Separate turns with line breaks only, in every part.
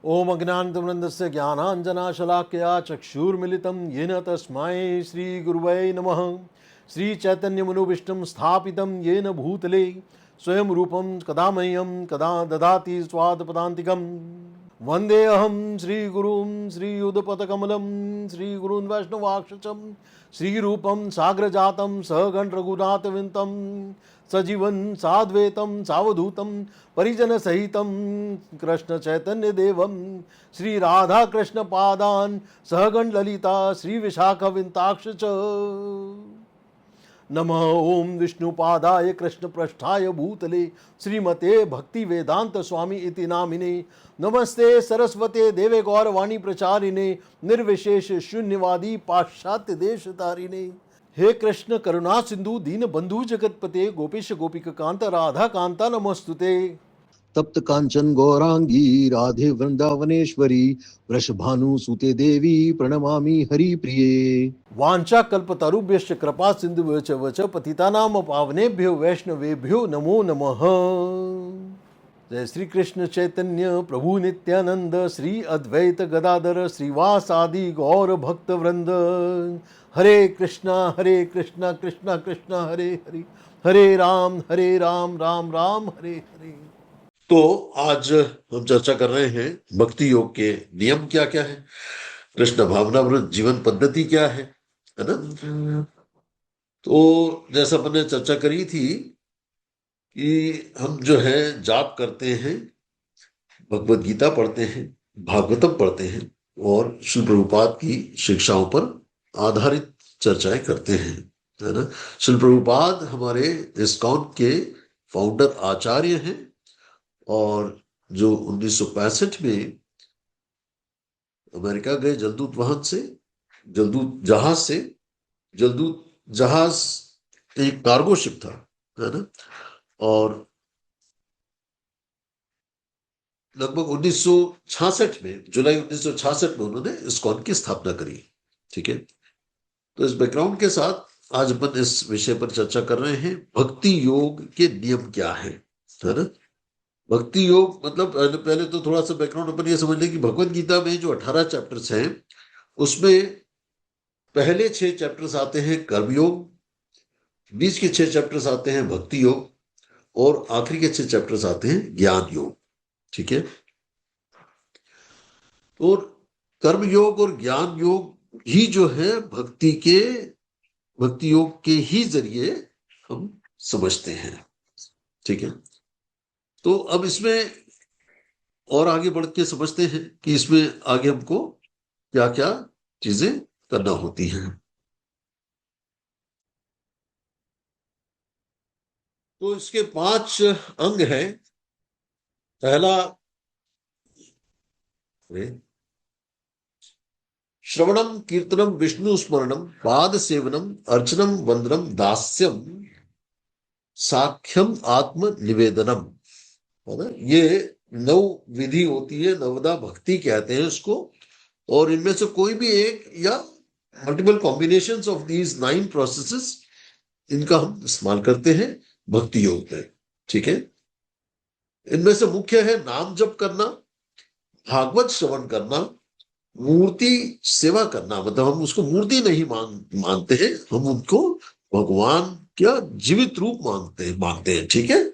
ओम अज्ञानतिमिरन्दस्य ज्ञानाञ्जनशलाकया चक्षुर्मिलितं येन तस्मै श्रीगुरुवे नमः। श्रीचैतन्यमनोभीष्टं स्थापितं येन भूतले स्वयं रूपं कदा मह्यं कदा ददाति स्वादपदान्तिकम्। वन्देऽहं श्रीगुरुं श्रीयुधपदकमलं श्रीगुरून् वैष्णवाक्षचं श्रीरूपं साग्रजातं सहगण रघुनाथविन्तं सजीवन साद्वैतं सावधूतं परिजनसहितं कृष्ण चैतन्य देवं श्री राधा कृष्ण पादान् सहगण ललिता श्री विशाखविन्ताक्ष च। नमः ओम विष्णुपादाय कृष्णपृष्ठाय भूतले श्रीमते भक्ति वेदांत स्वामी इति नामिने। नमस्ते सरस्वते देवे गौरवाणी प्रचारिणे निर्विशेष शून्यवादी पाश्चात्य देश तारिणे। हे कृष्ण करुणा सिंधु दीन बंधु जगतपते गोपेश गोपिक कांत राधा कांता नमस्तुते।
तप्त कांचन गौरांगी राधे वृंदावनेश्वरी वृषभानु सुते देवी प्रणमामि हरि प्रिये।
वांछा कल्पतरुभ्यश्च कृपा सिंधु वच पतितानां पावनेभ्यो वैष्णवेभ्यो नमो नमः। जय श्री कृष्ण चैतन्य प्रभु नित्यानंद श्री अद्वैत गदाधर श्रीवासादि गौर भक्त वृंद। हरे कृष्णा कृष्णा कृष्णा हरे हरे हरे राम राम राम हरे हरे।
तो आज हम चर्चा कर रहे हैं भक्ति योग के नियम क्या क्या है, कृष्ण भावनामृत जीवन पद्धति क्या है ना। तो जैसा मैंने चर्चा करी थी कि हम जो है जाप करते हैं, भगवत गीता पढ़ते हैं, भागवतम पढ़ते हैं और श्री प्रभुपाद की शिक्षाओं पर आधारित चर्चाएं करते हैं, है ना। श्री प्रभुपाद हमारे इस्कॉन के फाउंडर आचार्य हैं और जो 1965 में अमेरिका गए जलदूत वाहन से, जलदूत जहाज एक कार्गो शिप था, है ना। और लगभग 1966 में, जुलाई 1966 में उन्होंने इस्कॉन की स्थापना करी। ठीक है, तो इस बैकग्राउंड के साथ आज अपन इस विषय पर चर्चा कर रहे हैं, भक्ति योग के नियम क्या है ना। भक्ति योग मतलब पहले तो थोड़ा सा बैकग्राउंड अपन ये समझ लें कि भगवत गीता में जो 18 चैप्टर्स हैं उसमें पहले 6 चैप्टर्स आते हैं कर्मयोग, बीच के 6 चैप्टर्स आते हैं भक्ति योग और आखिरी के 6 चैप्टर्स आते हैं ज्ञान योग। ठीक है, और कर्म योग और ज्ञान योग ही जो है भक्ति योग के ही जरिए हम समझते हैं। ठीक है, तो अब इसमें और आगे बढ़ के समझते हैं कि इसमें आगे हमको क्या क्या चीजें करना होती हैं। तो इसके 5 अंग हैं। पहला श्रवणम कीर्तनम विष्णु स्मरणम पाद सेवनम अर्चनम वंदनम दास्यम साख्यम आत्म निवेदनम, है ना। ये 9 विधि होती है, नवदा भक्ति कहते हैं इसको। और इनमें से कोई भी एक या multiple combinations of these 9 processes, इनका हम इस्तेमाल करते हैं भक्ति योग में। ठीक है, इनमें से मुख्य है नाम जप करना, भागवत श्रवण करना, मूर्ति सेवा करना, मतलब हम उसको मूर्ति नहीं मानते हैं, हम उनको भगवान क्या जीवित रूप मानते हैं। ठीक है,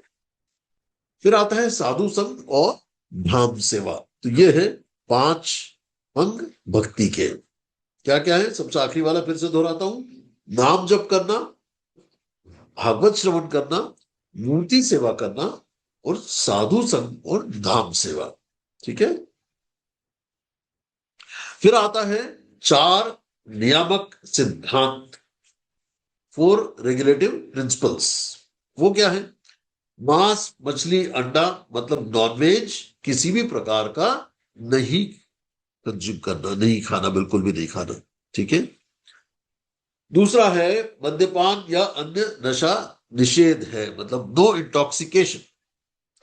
फिर आता है साधु संग और धाम सेवा। तो ये है 5 अंग भक्ति के। क्या क्या है, सबसे आखिरी वाला फिर से दोहराता हूं, नाम जप करना, भागवत श्रवण करना, मूर्ति सेवा करना और साधु संग और धाम सेवा। ठीक है, फिर आता है 4 नियामक सिद्धांत, 4 रेगुलेटिव प्रिंसिपल्स। वो क्या है, मांस मछली अंडा मतलब नॉनवेज किसी भी प्रकार का नहीं कंज्यूम करना, नहीं खाना, बिल्कुल भी नहीं खाना। ठीक है, दूसरा है मद्यपान या अन्य नशा निषेध है, मतलब नो इंटॉक्सिकेशन,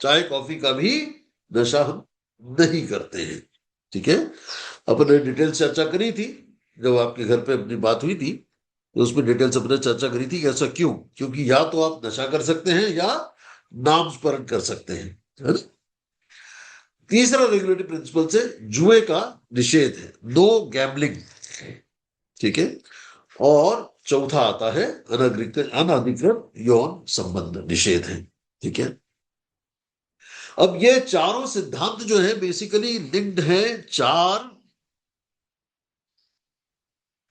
चाय कॉफी का भी नशा हम नहीं करते हैं। ठीक है, अपन ने डिटेल चर्चा करी थी जब आपके घर पे अपनी बात हुई थी, तो उसमें डिटेल्स अपने चर्चा करी थी कि ऐसा क्यों, क्योंकि या तो आप नशा कर सकते हैं या नाम स्मरण कर सकते हैं, है ना। तीसरा रेगुलेटरी प्रिंसिपल से जुए का निषेध है, नो गैम्बलिंग, ठीक है। और चौथा आता है अनधिकृत यौन संबंध निषेध है, ठीक है। अब ये चारों सिद्धांत जो है बेसिकली लिंक्ड है चार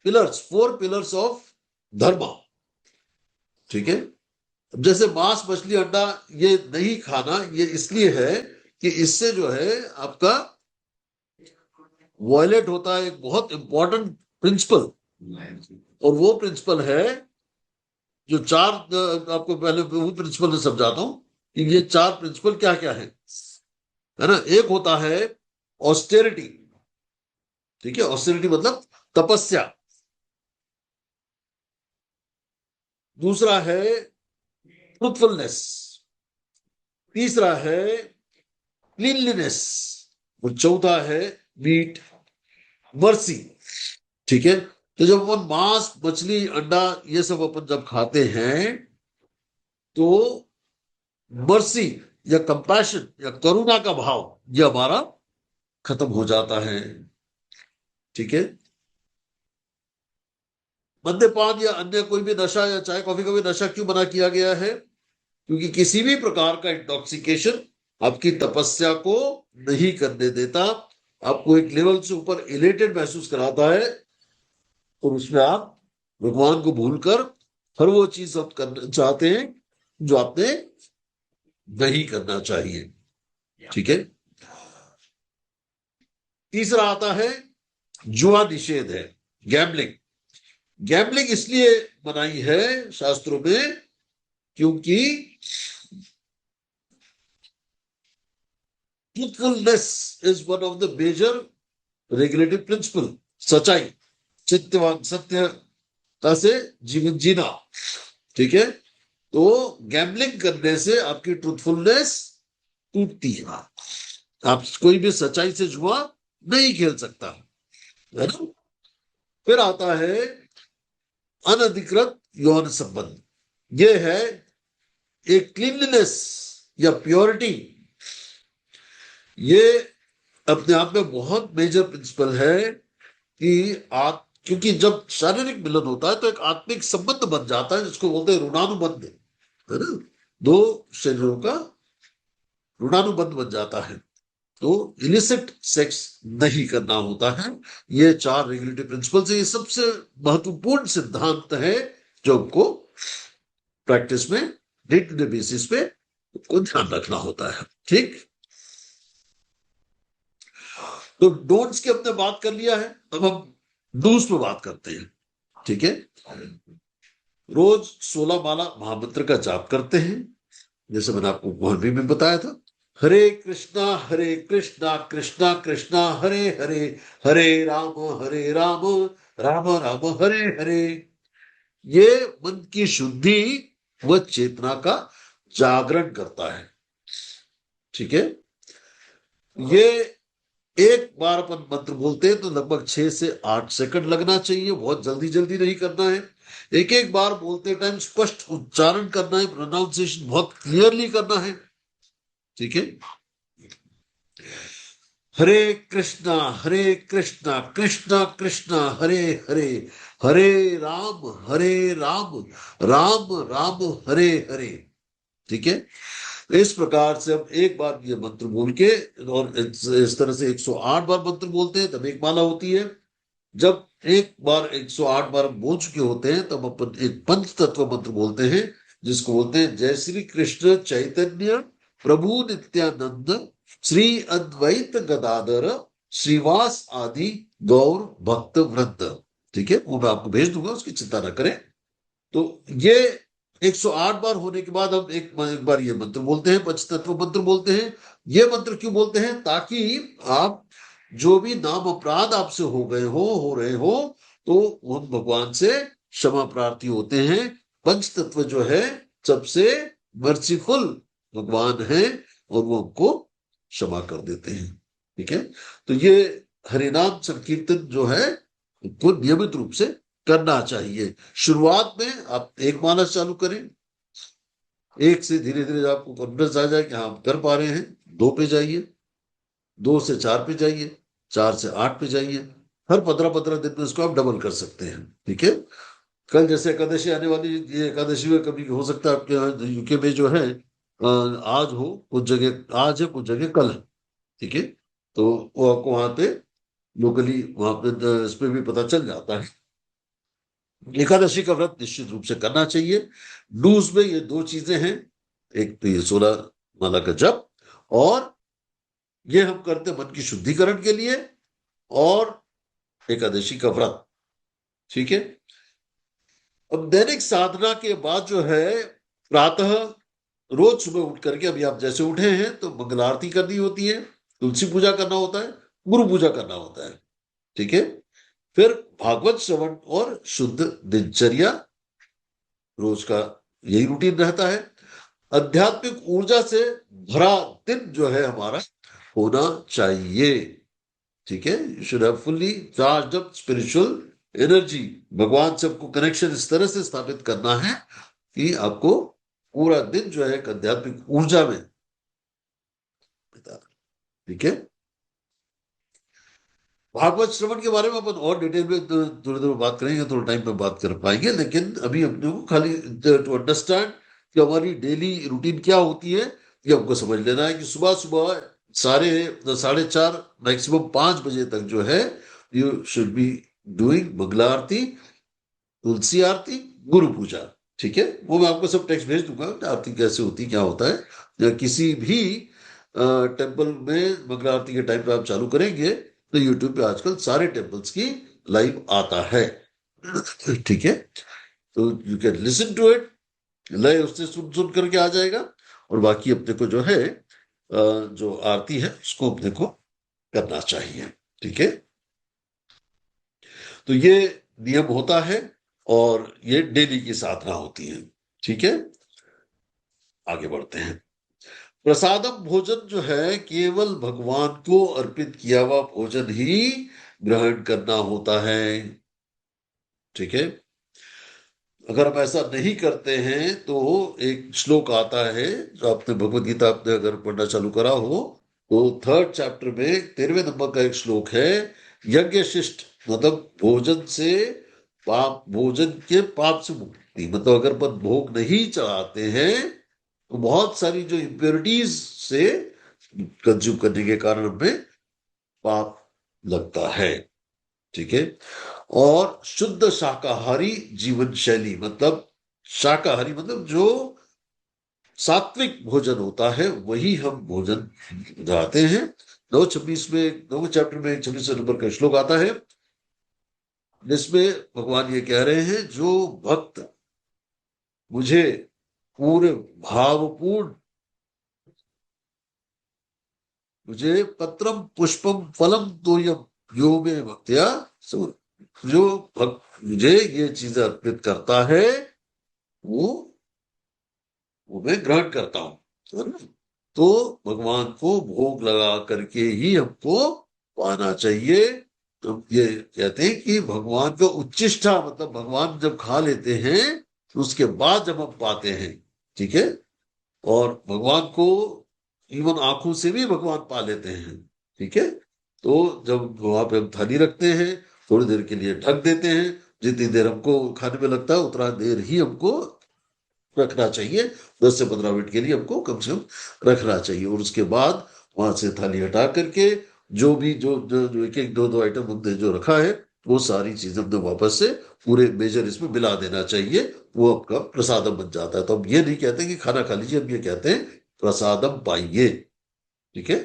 पिलर्स, 4 पिलर्स ऑफ धर्म, ठीक है। जैसे मांस मछली अंडा ये नहीं खाना, ये इसलिए है कि इससे जो है आपका वायलेट होता है एक बहुत इंपॉर्टेंट प्रिंसिपल, और वो प्रिंसिपल है जो चार, आपको पहले वो प्रिंसिपल में समझाता हूं कि ये चार प्रिंसिपल क्या क्या है ना। एक होता है ऑस्टेरिटी, ठीक है, ऑस्टेरिटी मतलब तपस्या। दूसरा है ट्रूथफुलनेस, तीसरा है क्लीनलीनेस, और चौथा है मीट मर्सी, ठीक है। तो जब अपन मांस मछली अंडा ये सब अपन जब खाते हैं तो मर्सी या कंपैशन या करुणा का भाव ये हमारा खत्म हो जाता है, ठीक है। मद्यपान या अन्य कोई भी नशा या चाय कॉफी का भी नशा क्यों मना किया गया है? क्योंकि किसी भी प्रकार का इंटॉक्सिकेशन आपकी तपस्या को नहीं करने देता, आपको एक लेवल से ऊपर इलेटेड महसूस कराता है, और उसमें आप भगवान को भूलकर हर वो चीज आप करना चाहते हैं जो आपने नहीं करना चाहिए, ठीक है। तीसरा आता है जुआ निषेध है, गैम्बलिंग। गैम्बलिंग इसलिए मनाई है शास्त्रों में क्योंकि truthfulness is one of the major regulative principle, सच्चाई, सत्यवान, सत्यता से जीवन जीना, ठीक है। तो गैम्बलिंग करने से आपकी ट्रूथफुलनेस टूटती है, आप कोई भी सच्चाई से जुआ नहीं खेल सकता, है ना। फिर आता है अनधिकृत यौन संबंध, ये है एक क्लीनलीनेस या प्योरिटी, ये अपने आप में बहुत मेजर प्रिंसिपल है कि आप, क्योंकि जब शारीरिक मिलन होता है तो एक आत्मिक संबंध बन जाता है जिसको बोलते हैं ऋणानुबंध, है ना। दो शरीरों का ऋणानुबंध बन जाता है, तो इलिसिट सेक्स नहीं करना होता है। ये चार रेगुलेटरी प्रिंसिपल से ये सबसे महत्वपूर्ण सिद्धांत है जो हमको प्रैक्टिस में डे टू डे बेसिस पे को ध्यान रखना होता है, ठीक। तो डोंट्स की हमने बात कर लिया है, अब हम डूज पे बात करते हैं, ठीक है। रोज 16 माला महामंत्र का जाप करते हैं, जैसे मैंने आपको मोहर्बी में बताया था। हरे कृष्णा कृष्णा कृष्णा हरे हरे, हरे राम राम राम हरे हरे। ये मन की शुद्धि व चेतना का जागरण करता है, ठीक है। ये एक बार अपन मंत्र बोलते हैं तो लगभग 6 से 8 सेकंड लगना चाहिए, बहुत जल्दी जल्दी नहीं करना है। एक एक बार बोलते टाइम स्पष्ट उच्चारण करना है, प्रोनाउंसिएशन बहुत क्लियरली करना है, ठीक है। हरे कृष्णा कृष्णा कृष्णा हरे हरे, हरे राम राम राम हरे हरे, ठीक है। इस प्रकार से हम एक बार ये मंत्र बोल के, और इस तरह से 108 बार मंत्र बोलते हैं तब एक माला होती है। जब एक बार 108 बार बोल चुके होते हैं तब अपन एक पंच तत्व मंत्र बोलते हैं जिसको बोलते हैं जय श्री कृष्ण चैतन्य प्रभु नित्यानंद श्री अद्वैत गदाधर श्रीवास आदि गौर भक्त वृंद, ठीक है। वो मैं आपको भेज दूंगा, उसकी चिंता न करें। तो ये 108 बार होने के बाद हम एक बार ये मंत्र बोलते हैं, पंचतत्व मंत्र बोलते हैं। ये मंत्र क्यों बोलते हैं? ताकि आप जो भी नाम अपराध आपसे हो गए हो रहे हो तो हम भगवान से क्षमा प्रार्थी होते हैं। पंचतत्व जो है सबसे मर्सीफुल भगवान है और वो हमको क्षमा कर देते हैं, ठीक है। तो ये हरिनाम संकीर्तन जो है वो नियमित रूप से करना चाहिए। शुरुआत में आप एक माला चालू करें, एक से धीरे धीरे आपको कॉन्फिडेंस आ जाए कि हाँ आप कर पा रहे हैं, 2 पे जाइए, 2 से 4 पे जाइए, 4 से 8 पे जाइए। हर 15-15 दिन में इसको आप डबल कर सकते हैं। ठीक है, कल जैसे एकादशी आने वाली, ये एकादशी में कभी हो सकता है आपके यहाँ यूके में जो है आज हो, कुछ जगह आज है, कुछ जगह कल है। ठीक है, तो वो आपको वहां पे लोकली वहां पे इस पे भी पता चल जाता है। एकादशी का व्रत निश्चित रूप से करना चाहिए। डूज में ये 2 चीजें हैं, एक तो ये 16 माला का जप, और ये हम करते हैं मन की शुद्धिकरण के लिए, और एकादशी का व्रत। ठीक है, अब दैनिक साधना के बाद जो है, प्रातः रोज सुबह उठ करके, अभी आप जैसे उठे हैं तो मंगल आरती करनी होती है, तुलसी पूजा करना होता है, गुरु पूजा करना होता है। ठीक है, फिर भागवत श्रवण और शुद्ध दिनचर्या, रोज का यही रूटीन रहता है। आध्यात्मिक ऊर्जा से भरा दिन जो है हमारा होना चाहिए। ठीक है, you should have fully charged up spiritual energy. भगवान से आपको कनेक्शन इस तरह से स्थापित करना है कि आपको पूरा दिन जो है एक आध्यात्मिक ऊर्जा में बिताना। ठीक है, भागवत श्रवण के बारे में अपन और डिटेल में थोड़ी देर बात करेंगे, थोड़ा टाइम पे बात कर पाएंगे, लेकिन अभी अपने को खाली टू अंडरस्टैंड कि हमारी डेली रूटीन क्या होती है, ये हमको समझ लेना है कि सुबह सुबह 4:30 मैक्सिमम 5 बजे तक जो है, you should be doing Mangala aarti, Tulsi aarti, guru puja. ठीक है, वो मैं आपको सब टेक्स्ट भेज दूंगा, आरती कैसे होती क्या होता है, या किसी भी टेम्पल में मंगला आरती के टाइम पे आप चालू करेंगे तो यूट्यूब पे आजकल सारे टेम्पल्स की लाइव आता है। ठीक है, तो you can listen to it, लय उससे सुन सुन करके आ जाएगा, और बाकी अपने को जो है जो आरती है उसको अपने को करना चाहिए। ठीक है, तो ये नियम होता है, और ये डेली की साधना होती है। ठीक है, आगे बढ़ते हैं। प्रसादम भोजन जो है, केवल भगवान को अर्पित किया हुआ भोजन ही ग्रहण करना होता है। ठीक है, अगर हम ऐसा नहीं करते हैं तो एक श्लोक आता है, जो आपने भगवत गीता आपने अगर पढ़ना चालू करा हो तो 3rd चैप्टर में 13वें नंबर का एक श्लोक है, यज्ञ शिष्ट, मतलब भोजन से पाप, भोजन के पाप से मुक्ति। मतलब अगर अपन भोग नहीं चढ़ाते हैं तो बहुत सारी जो इम्प्योरिटीज से कंज्यूम करने के कारण हमें पाप लगता है। ठीक है, और शुद्ध शाकाहारी जीवन शैली, मतलब शाकाहारी मतलब जो सात्विक भोजन होता है वही हम भोजन जाते हैं। 9:26 में 9वें चैप्टर में 26 नंबर का श्लोक आता है, जिसमें भगवान ये कह रहे हैं, जो भक्त मुझे पूरे भावपूर्ण, मुझे पत्रम पुष्पम फलम तोयम यो में भक्त्या सो, जो भक्त मुझे ये चीजें अर्पित करता है वो वो मैं ग्रहण करता हूं, है ना? तो भगवान को भोग लगा करके ही हमको पाना चाहिए। तो ये कहते हैं कि भगवान का उच्चिष्टा, मतलब भगवान जब खा लेते हैं तो उसके बाद जब हम पाते हैं। ठीक है, और भगवान को इवन आंखों से भी भगवान पा लेते हैं। ठीक है, तो जब वहां पे हम थाली रखते हैं, थोड़ी देर के लिए ढक देते हैं, जितनी देर हमको खाने में लगता है उतना देर ही हमको रखना चाहिए, 10 से 15 मिनट के लिए हमको कम से कम रखना चाहिए, और उसके बाद वहां से थाली हटा करके जो भी जो एक एक 2-2 आइटम हमने जो रखा है वो सारी चीजें हमने वापस से पूरे मेजर इसमें मिला देना चाहिए, वो आपका प्रसादम बन जाता है। तो हम ये नहीं कहते कि खाना खा लीजिए, हम ये कहते हैं प्रसादम पाइए। ठीक है,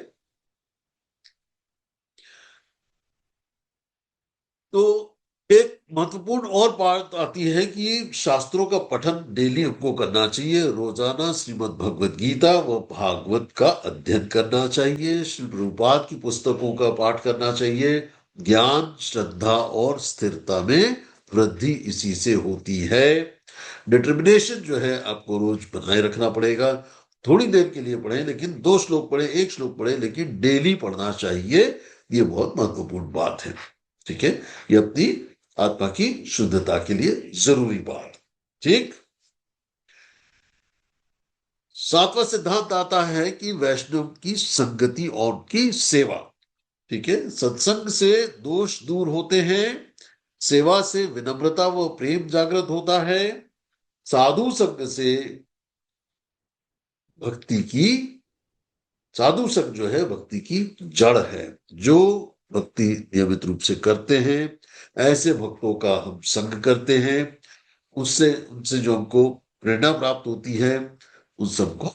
तो एक महत्वपूर्ण और बात आती है कि शास्त्रों का पठन डेली हमको करना चाहिए। रोजाना श्रीमद् भगवत गीता व भागवत का अध्ययन करना चाहिए, श्री प्रभुपाद की पुस्तकों का पाठ करना चाहिए। ज्ञान, श्रद्धा और स्थिरता में वृद्धि इसी से होती है। डिटर्मिनेशन जो है आपको रोज बनाए रखना पड़ेगा। थोड़ी देर के लिए पढ़े, लेकिन 2 श्लोक पढ़े, 1 श्लोक पढ़े, लेकिन डेली पढ़ना चाहिए। ये बहुत महत्वपूर्ण बात है। ठीक है, ये अपनी आत्मा की शुद्धता के लिए जरूरी बात। ठीक, सातवां सिद्धांत आता है कि वैष्णव की संगति और की सेवा। ठीक है, सत्संग से दोष दूर होते हैं, सेवा से विनम्रता व प्रेम जागृत होता है, साधु संग से भक्ति की, साधु संग जो है भक्ति की जड़ है। जो भक्ति नियमित रूप से करते हैं, ऐसे भक्तों का हम संग करते हैं, उससे उनसे जो हमको प्रेरणा प्राप्त होती है, उन सबको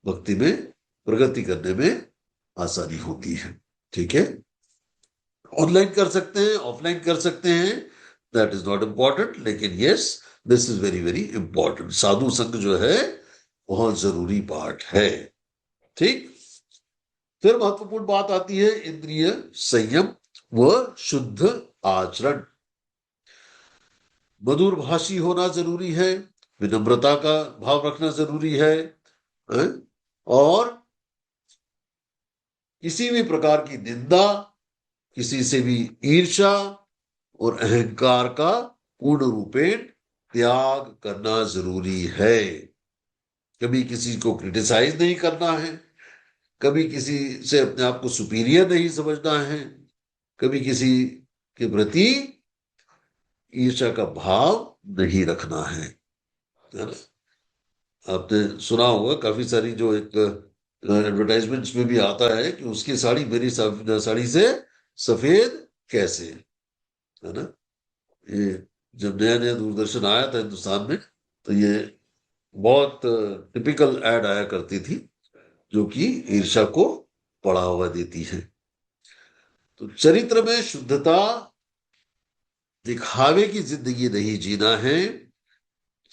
भक्ति में प्रगति करने में आसानी होती है। ठीक है, ऑनलाइन कर सकते हैं, ऑफलाइन कर सकते हैं, दैट इज नॉट इंपॉर्टेंट, लेकिन yes, this is very very important. साधु संग जो है बहुत जरूरी पार्ट है। ठीक, फिर महत्वपूर्ण बात आती है इंद्रिय संयम व शुद्ध आचरण। मधुर भाषी होना जरूरी है, विनम्रता का भाव रखना जरूरी है, और किसी भी प्रकार की निंदा, किसी से भी ईर्ष्या और अहंकार का पूर्ण रूपेण त्याग करना जरूरी है। कभी किसी को क्रिटिसाइज नहीं करना है, कभी किसी से अपने आप को सुपीरियर नहीं समझना है, कभी किसी के प्रति ईर्ष्या का भाव नहीं रखना है ना? आपने सुना होगा काफी सारी जो एक एडवर्टाइजमेंट्स में भी आता है कि उसकी साड़ी मेरी साड़ी से सफेद कैसे, है ना? ये जब नया नया दूरदर्शन आया था हिंदुस्तान में, तो ये बहुत टिपिकल एड आया करती थी, जो कि ईर्ष्या को बढ़ावा देती है। तो चरित्र में शुद्धता, दिखावे की जिंदगी नहीं जीना है।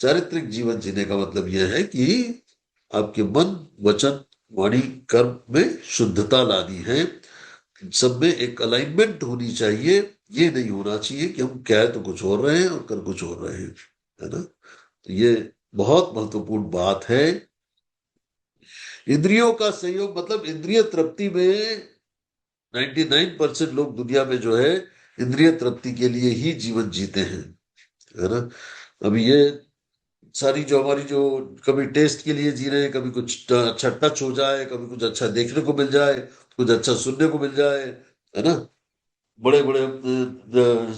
चारित्रिक जीवन जीने का मतलब यह है कि आपके मन, वचन, वाणी, कर्म में शुद्धता लानी है। सब में एक अलाइनमेंट होनी चाहिए। ये नहीं होना चाहिए कि हम कह तो कुछ और रहे हैं और कर कुछ और रहे हैं, है ना? तो ये बहुत महत्वपूर्ण बात है। इंद्रियों का संयोग मतलब इंद्रिय तृप्ति में 99% लोग दुनिया में जो है इंद्रिय तृप्ति के लिए ही जीवन जीते हैं, है ना? अभी ये सारी जो हमारी जो कभी टेस्ट के लिए जी रहे हैं, कभी कुछ अच्छा टच हो जाए, कभी कुछ अच्छा देखने को मिल जाए, कुछ अच्छा सुनने को मिल जाए, है ना? बड़े बड़े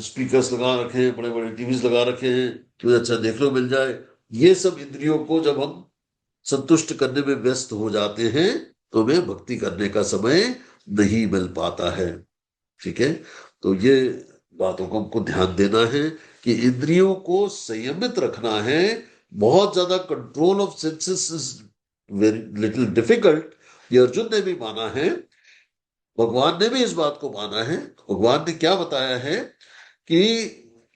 स्पीकर्स लगा रखे हैं, बड़े बड़े टीवीज लगा रखे हैं, कुछ अच्छा देखने को मिल जाए। ये सब इंद्रियों को जब हम संतुष्ट करने में व्यस्त हो जाते हैं, तो हमें भक्ति करने का समय नहीं मिल पाता है। ठीक है, तो ये बातों को हमको ध्यान देना है कि इंद्रियों को संयमित रखना है। बहुत ज्यादा control of senses is very little difficult. ये अर्जुन ने भी माना है, भगवान ने भी इस बात को माना है। भगवान ने क्या बताया है कि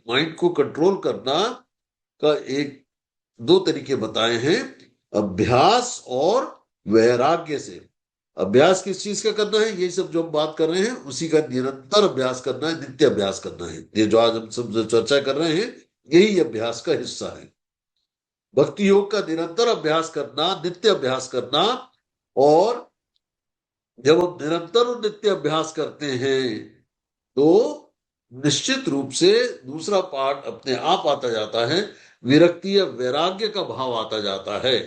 माइंड को कंट्रोल करना का एक दो तरीके बताए हैं, अभ्यास और वैराग्य से। अभ्यास किस चीज का करना है? यही सब जो हम बात कर रहे हैं उसी का निरंतर अभ्यास करना है, नित्य अभ्यास करना है। ये जो आज हम सब चर्चा कर रहे हैं, यही अभ्यास का हिस्सा है। भक्ति योग का निरंतर अभ्यास करना, नित्य अभ्यास करना। और जब हम निरंतर और नित्य अभ्यास करते हैं, तो निश्चित रूप से दूसरा पार्ट अपने आप आता जाता है, विरक्ति या वैराग्य का भाव आता जाता है।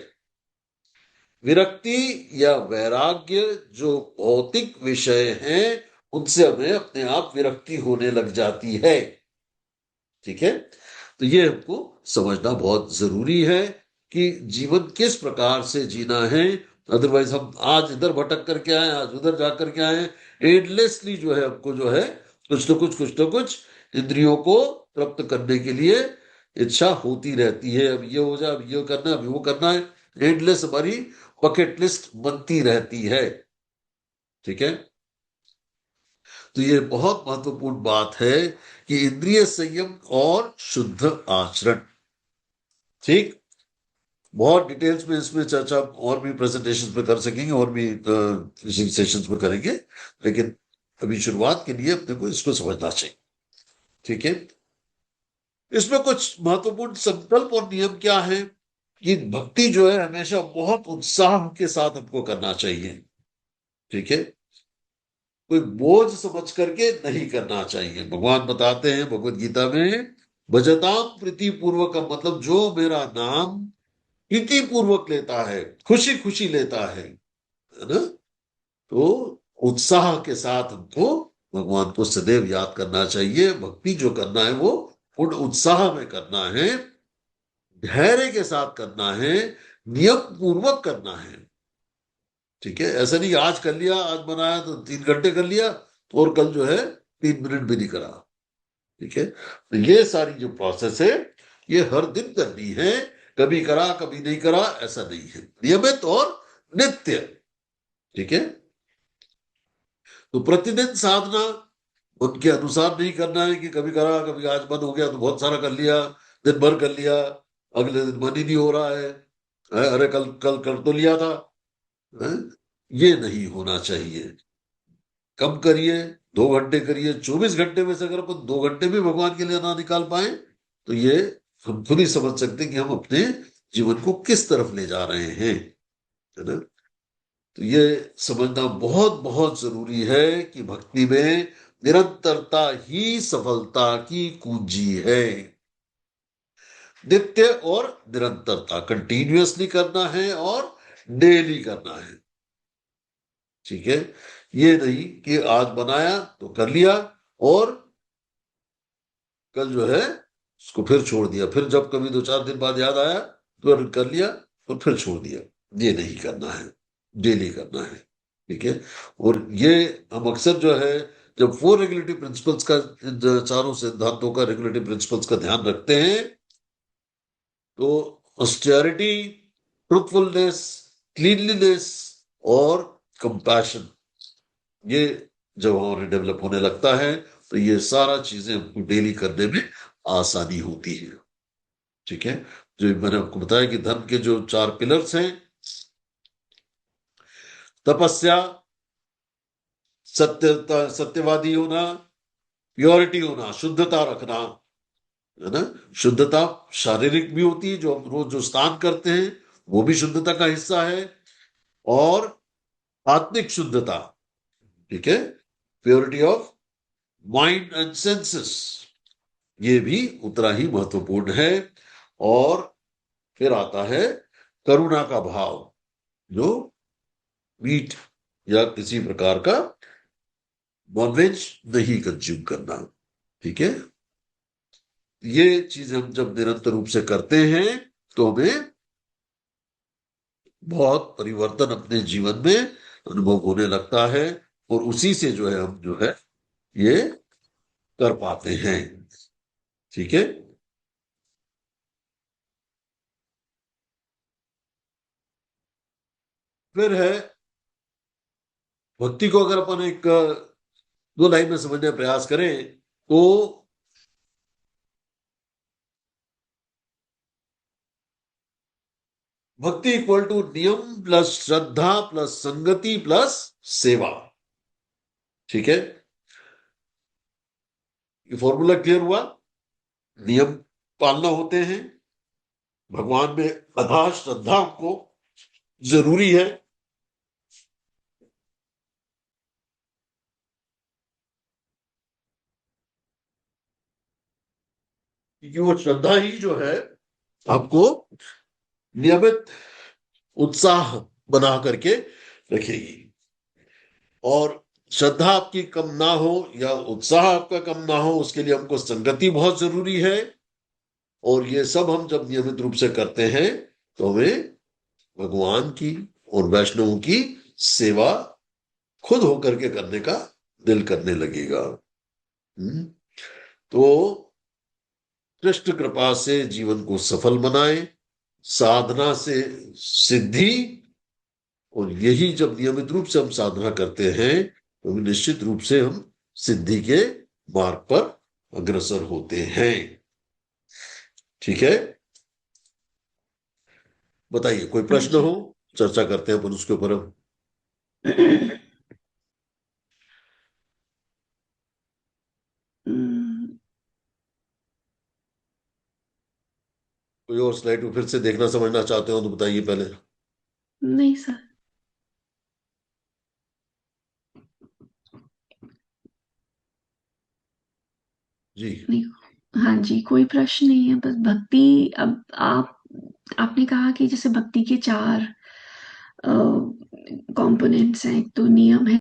विरक्ति या वैराग्य जो भौतिक विषय हैं, उनसे हमें अपने आप विरक्ति होने लग जाती है। ठीक है, तो ये हमको समझना बहुत जरूरी है कि जीवन किस प्रकार से जीना है। अदरवाइज हम आज इधर भटक करके आए, आज उधर जा करके आए, एंडलेसली जो है हमको जो है कुछ तो कुछ इंद्रियों को तृप्त करने के लिए इच्छा होती रहती है। अब ये हो जाए, अब ये करना है, अब वो करना है, एंडलेस हमारी बकेट लिस्ट बनती रहती है। ठीक है, तो ये बहुत महत्वपूर्ण बात है कि इंद्रिय संयम और शुद्ध आचरण। ठीक, बहुत डिटेल्स में इसमें चर्चा और भी प्रेजेंटेशंस में कर सकेंगे, और भी सेशंस में करेंगे, लेकिन अभी शुरुआत के लिए अपने को इसको समझना चाहिए। ठीक है, इसमें कुछ महत्वपूर्ण संकल्प और नियम क्या है कि भक्ति जो है हमेशा बहुत उत्साह के साथ हमको करना चाहिए। ठीक है, कोई बोझ समझ करके नहीं करना चाहिए। भगवान बताते हैं भगवत गीता में, भजताम प्रीति पूर्वक, मतलब जो मेरा नाम प्रीति पूर्वक लेता है, खुशी खुशी लेता है ना। तो उत्साह के साथ हमको भगवान को सदैव याद करना चाहिए। भक्ति जो करना है वो पूर्ण उत्साह में करना है, धैर्य के साथ करना है, नियम पूर्वक करना है। ठीक है, ऐसा नहीं आज कर लिया, आज बनाया तो 3 घंटे कर लिया और कल जो है 3 मिनट भी नहीं करा। ठीक है, तो ये सारी जो प्रोसेस है ये हर दिन करनी है, कभी करा कभी नहीं करा ऐसा नहीं है, नियमित और नित्य। ठीक है, तो प्रतिदिन साधना उनके अनुसार नहीं करना है कि कभी करा कभी आज मन हो गया तो बहुत सारा कर लिया, दिन भर कर लिया, अगले दिन मन ही नहीं हो रहा है, अरे कल कल कर तो लिया था। है? ये नहीं होना चाहिए। कम करिए, 2 घंटे करिए, 24 घंटे में से अगर अपन 2 घंटे भी भगवान के लिए ना निकाल पाए तो ये हम खुद ही समझ सकते हैं कि हम अपने जीवन को किस तरफ ले जा रहे हैं। है ना, तो ये समझना बहुत बहुत जरूरी है कि भक्ति में निरंतरता ही सफलता की कुंजी है। नित्य और निरंतरता, कंटिन्यूअसली करना है और डेली करना है। ठीक है, ये नहीं कि आज बनाया तो कर लिया और कल जो है उसको फिर छोड़ दिया, फिर जब कभी 2-4 दिन बाद याद आया तो कर लिया और फिर छोड़ दिया। ये नहीं करना है, डेली करना है। ठीक है, और ये हम अक्सर जो है जब 4 रेगुलेटरी प्रिंसिपल्स का, चारों सिद्धांतों का रेगुलेटरी प्रिंसिपल्स का ध्यान रखते हैं तो ऑस्टेरिटी, ट्रुथफुलनेस, क्लीनलीनेस और कंपैशन, ये जब हमारे डेवलप होने लगता है तो ये सारा चीजें हमको डेली करने में आसानी होती है। ठीक है, जो मैंने आपको बताया कि धर्म के जो 4 पिलर्स हैं, तपस्या, सत्यता, सत्यवादी होना, प्योरिटी होना, शुद्धता रखना। है ना, शुद्धता शारीरिक भी होती है, जो हम रोज जो स्नान करते हैं वो भी शुद्धता का हिस्सा है, और आत्मिक शुद्धता। ठीक है, purity of mind and senses, ये भी उतना ही महत्वपूर्ण है। और फिर आता है करुणा का भाव, जो मीट या किसी प्रकार का नॉनवेज नहीं कंज्यूम करना। ठीक है, ये चीज हम जब निरंतर रूप से करते हैं तो हमें बहुत परिवर्तन अपने जीवन में अनुभव होने लगता है, और उसी से जो है हम जो है ये कर पाते हैं। ठीक है, फिर है भक्ति को अगर अपन एक 2 लाइन में समझने का प्रयास करें तो भक्ति इक्वल टू नियम प्लस श्रद्धा प्लस संगति प्लस सेवा। ठीक है, ये फॉर्मूला क्लियर हुआ। नियम पालना होते हैं, भगवान में अथाह श्रद्धा हमको जरूरी है, क्योंकि वो श्रद्धा ही जो है आपको नियमित उत्साह बना करके रखेगी। और श्रद्धा आपकी कम ना हो या उत्साह आपका कम ना हो, उसके लिए हमको संगति बहुत जरूरी है। और ये सब हम जब नियमित रूप से करते हैं तो हमें भगवान की और वैष्णवों की सेवा खुद होकर के करने का दिल करने लगेगा। तो कृष्ण कृपा से जीवन को सफल बनाए, साधना से सिद्धि, और यही जब नियमित रूप से हम साधना करते हैं तो निश्चित रूप से हम सिद्धि के मार्ग पर अग्रसर होते हैं। ठीक है, बताइए कोई प्रश्न हो, चर्चा करते हैं अपन उसके ऊपर अब। कोई और स्लाइड को फिर से देखना समझना चाहते हो तो बताइए पहले।
नहीं सर।
जी,
नहीं, हाँ जी, कोई प्रश्न नहीं है, बस भक्ति अब आप आपने कहा कि जैसे भक्ति के चार कंपोनेंट्स हैं, एक तो नियम है,